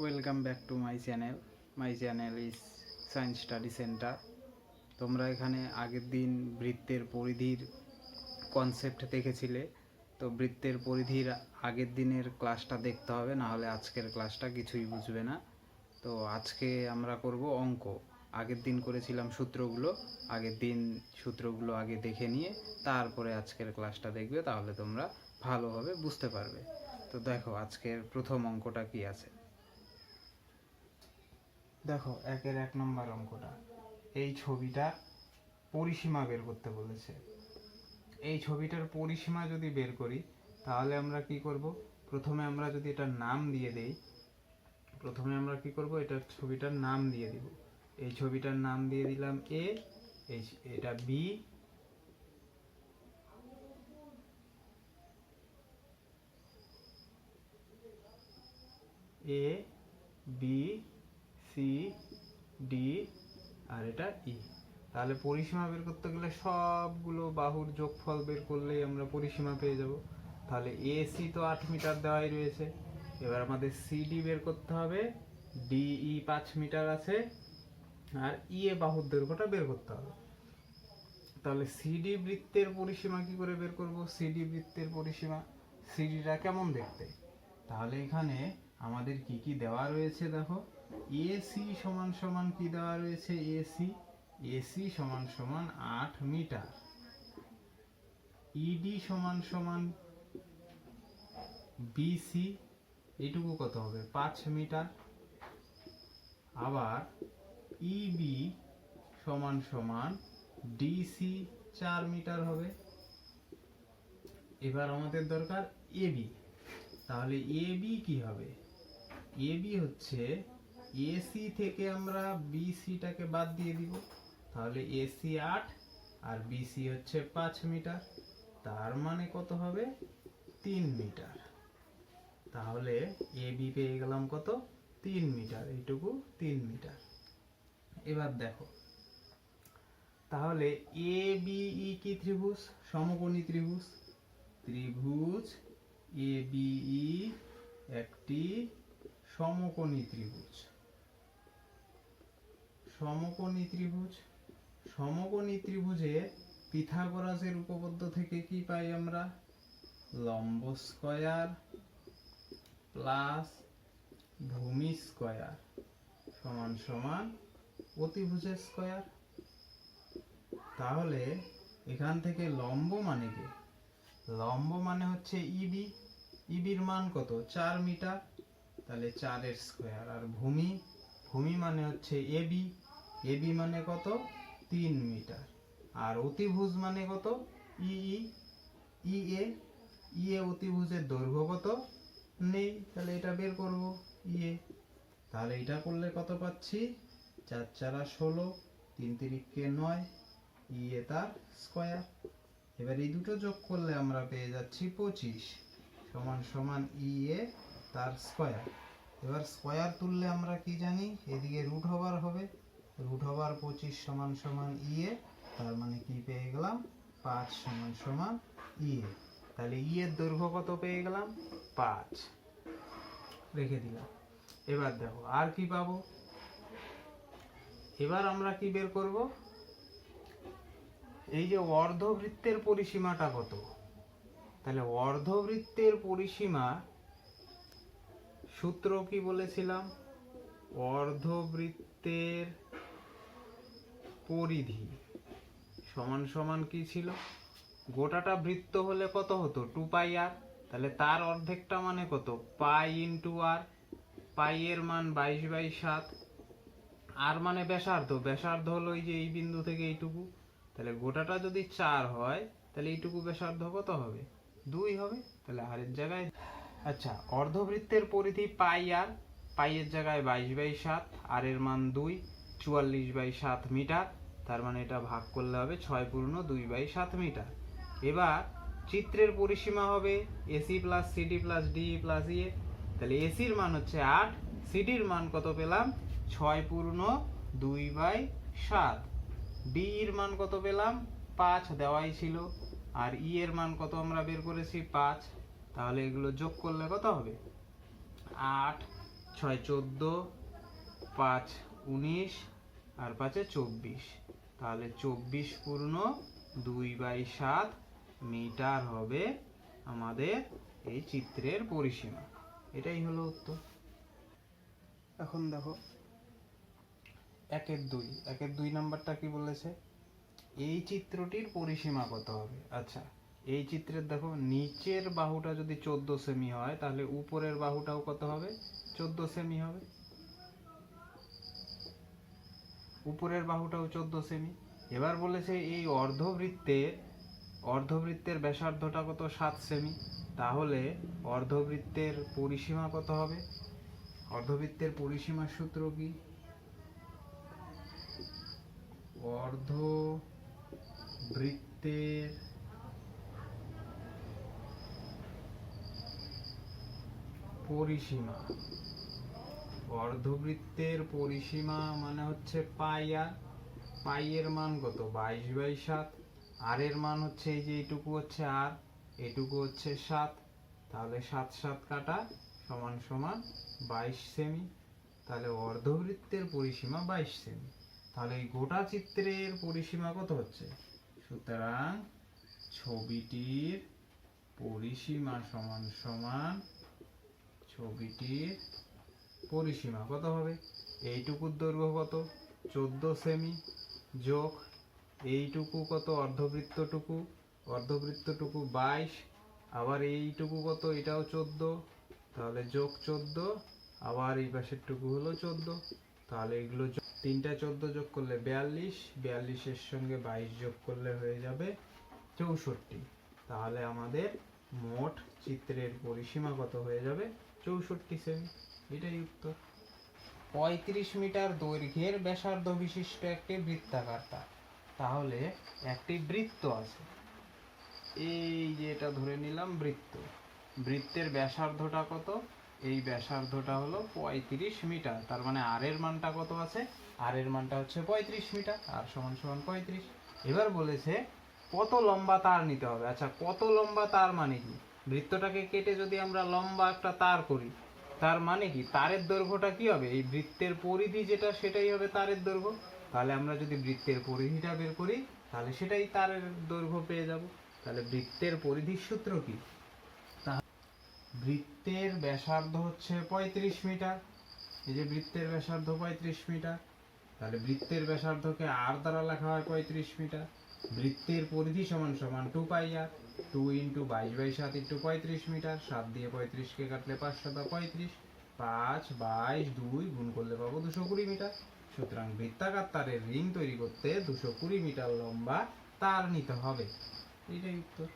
Welcome back to my channel. My channel is science study centre. তোমরা এখানে আগের দিন বৃত্তের পরিধির কনসেপ্ট দেখেছিলে, তো বৃত্তের পরিধির আগের দিনের ক্লাসটা দেখতে হবে, নাহলে আজকের ক্লাসটা কিছুই বুঝবে না। তো আজকে আমরা করব অঙ্ক। আগের দিন করেছিলাম সূত্রগুলো, আগের দিন সূত্রগুলো আগে দেখে নিয়ে তারপরে আজকের ক্লাসটা দেখবে, তাহলে তোমরা ভালোভাবে বুঝতে পারবে। তো দেখো আজকের প্রথম অঙ্কটা কি আছে। দেখো 1 নম্বর অঙ্কটা, এই ছবিটা পরিসীমা বের করতে বলেছে। এই ছবিটার পরিসীমা যদি বের করি তাহলে আমরা কি করব, প্রথমে আমরা যদি এটার নাম দিয়ে দেই, প্রথমে আমরা কি করব, এটার ছবিটার নাম দিয়ে দিব। এই ছবিটার নাম দিয়ে দিলাম এ, এটা B, A B C D, আর এটা ই। তাহলে পরিসীমা বের করতে গেলে সবগুলো বাহুর যোগফল বের করলেই আমরা পরিসীমা পেয়ে যাব। তাহলে এসি তো 8 মিটার দেওয়াই রয়েছে, এবার আমাদের সিডি বের করতে হবে। ডিই 5 মিটার আছে, আর ইএ বাহুর দৈর্ঘ্যটা বের করতে হবে। তাহলে সিডি বৃত্তের পরিসীমা কি করে বের করব? সিডি বৃত্তের পরিসীমা, সিডিটা কেমন দেখতে? তাহলে এখানে আমাদের কি কি দেওয়া রয়েছে দেখো। এসি সমান সমান কি দেওয়া রয়েছে? এসি সমান সমান 8 মিটার, ইডি সমান সমান বিসি, এইটুকু কত হবে? 5 মিটার। আবার ইবি সমান সমান ডিসি 4 মিটার হবে। এবার আমাদের দরকার এবি। তাহলে এবি কি হবে? এবি হচ্ছে এসি থেকে আমরা বিসিটাকে বাদ দিয়ে দিব, তাহলে এসি 8 আর বিসি হচ্ছে 5 মিটার, তার মানে কত হবে? 3 মিটার। তাহলে এবি পেয়ে গেলাম কত? 3 মিটার, এইটুকু 3 মিটার। এবার দেখো, তাহলে এ বিই কি ত্রিভুজ? সমকোণী ত্রিভুজ। ত্রিভুজ এ বিই একটি সমকোণী ত্রিভুজ। সমকোণী ত্রিভুজ, সমকোণী ত্রিভুজে পিথাগোরাসের উপপাদ্য থেকে কি পাই আমরা? লম্ব স্কয়ার প্লাস ভূমি স্কয়ার সমান সমান অতিভুজের স্কয়ার। তাহলে এখান থেকে লম্ব মানে কি? লম্ব মানে হচ্ছে ইবি, ইবির মান কত? 4 মিটার, তাহলে 4 এর স্কয়ার। আর ভূমি, ভূমি মানে হচ্ছে এবি, এবি মানে কত? 3 মিটার। আর অতিভুজ মানে কত? ইই, ইএ, ইএ অতিভুজের দৈর্ঘ্য কত? নেই, তাহলে এটা বের করব ইএ। তাহলে এটা করলে কত পাচ্ছি? 4 4 16, 3 3 9, ইএ তার স্কয়ার। এবার এই দুটো যোগ করলে আমরা পেয়ে যাচ্ছি 25 সমান সমান ইএ তার স্কয়ার। এবার স্কয়ার তুললে আমরা কি জানি? এদিকে রুট ওভার হবে, রুট ওভার 25 সমান সমান ইএ, তার মানে কি পেয়ে গেলাম? 5 সমান সমান ইএ। তাহলে ই এর দৈর্ঘ্য কত পেয়ে গেলাম? 5, রেখে দিলাম। এবার দেখো আর কি পাবো। এবার আমরা কি বের করব? এই যে অর্ধবৃত্তের পরিসীমাটা কত? তাহলে অর্ধবৃত্তের পরিসীমা সূত্র কি বলেছিলাম? অর্ধবৃত্তের পরিধি সমান সমান কি ছিল? গোটাটা বৃত্ত হলে কত হতো? 2 পাই আর। তাহলে তার অর্ধেকটা মানে কত? পাই ইন্টু আর। পাই এর মান 22/7। আর মানে ব্যাসার্ধ, ব্যাসার্ধ হলো এই যে এই বিন্দু থেকে এইটুকু। তাহলে গোটাটা যদি 4 হয় তাহলে এইটুকু ব্যাসার্ধ কত হবে? 2 হবে। তাহলে আর এর জায়গায়, আচ্ছা, অর্ধবৃত্তের পরিধি পাই আর, পাই এর জায়গায় 22/7, আর এর মান 2, 44/7 মিটার। তার মানে এটা ভাগ করলে হবে 6 পূর্ণ 2/7 মিটার। এবার চিত্রের পরিসীমা হবে AC plus CD plus DE plus EA. তাহলে এসির মান হচ্ছে 8, সিডির মান কত পেলাম? 6 পূর্ণ 2/7। ডিইর মান কত পেলাম? 5 দেওয়াই ছিল। আর ই এর মান কত আমরা বের করেছি? 5। তাহলে এগুলো যোগ করলে কত হবে? 8 ছয় 14, 5 19 আর 5 24, তাহলে 24 পূর্ণ 2/7 মিটার হবে আমাদের এই চিত্রের পরিসীমা। এটাই হলো উত্তর। এখন দেখো 1-2 নাম্বারটা কি বলেছে, এই চিত্রটির পরিসীমা কত হবে। আচ্ছা, এই চিত্রের দেখো নিচের বাহুটা যদি 14 সেমি হয় তাহলে উপরের বাহুটাও কত হবে, 14 সেমি হবে। উপরের বাহুটাও 14 সেমি। এবার বলেছে এই অর্ধবৃত্তের ব্যাসার্ধটা কত, 7 সেমি। তাহলে অর্ধবৃত্তের পরিসীমা কত হবে। অর্ধবৃত্তের পরিসীমার সূত্র কি, অর্ধবৃত্তের পরিসীমা, অর্ধবৃত্তের পরিসীমা মানে হচ্ছে পাই। আর পাই এর মান কত, 22/7। আর এর মান হচ্ছে এই যে এইটুকু হচ্ছে আর, এইটুকু হচ্ছে 7, তাহলে 7 7 কাটা সমান সমান 22 সেমি। তাহলে অর্ধবৃত্তের পরিসীমা 22 সেমি। তাহলে এই গোটা চিত্রের পরিসীমা কত হচ্ছে, সুতরাং ছবিটির পরিসীমা সমান সমান, ছবিটির পরিসীমা কত হবে, এইটুকুর দৈর্ঘ্য কত 14 সেমি, যোগ এইটুকু কত অর্ধবৃত্তটুকু, অর্ধবৃত্তটুকু 22, আবার এইটুকু কত, এটাও 14, তাহলে যোগ 14, আবার এই পাশেরটুকু হলো 14, তাহলে এগুলো তিনটা 14 যোগ করলে 42, 42-এর সঙ্গে 22 যোগ করলে হয়ে যাবে 64। তাহলে আমাদের মোট চিত্রের পরিসীমা কত হয়ে যাবে, 64 সেমি। এটাই উত্তর। 35 মিটার দৈর্ঘ্যের ব্যাসার্ধ বিশিষ্ট একটি বৃত্তাকার তার। তাহলে একটি বৃত্ত আছে, এই যে এটা ধরে নিলাম বৃত্ত। বৃত্তের ব্যাসার্ধটা কত, এই ব্যাসার্ধটা হলো 35 মিটার। তার মানে আর এর মানটা কত আছে, আর এর মানটা হচ্ছে 35 মিটার, আর সমান সমান 35। এবার বলেছে কত লম্বা তার নিতে হবে। আচ্ছা, কত লম্বা তার মানে কি, বৃত্তটাকে কেটে যদি আমরা লম্বা একটা তার করি, তার মানে কি তারের দৈর্ঘ্যটা কি হবে, এই বৃত্তের পরিধি যেটা সেটাই হবে তারের দৈর্ঘ্য। তাহলে আমরা যদি বৃত্তের পরিধিটা বের করি তাহলে সেটাই তারের দৈর্ঘ্য পেয়ে যাব। তাহলে বৃত্তের পরিধির সূত্র কি, বৃত্তের ব্যাসার্ধ হচ্ছে 35 মিটার। এই যে বৃত্তের ব্যাসার্ধ 35 মিটার, তাহলে বৃত্তের ব্যাসার্ধকে আর দ্বারা লেখা হয় 35 মিটার। বৃত্তের পরিধি সমান সমান 2 পাই আর, 2 × 22/7 × 35 মিটার। 7 দিয়ে 35-কে কাটলে 5 7 35, 5 22 2 গুণ করলে পাবো 220 মিটার। সুতরাং বৃত্তাকার তারের রিং তৈরি করতে 220 মিটার লম্বা তার নিতে হবে। এটাই উত্তর।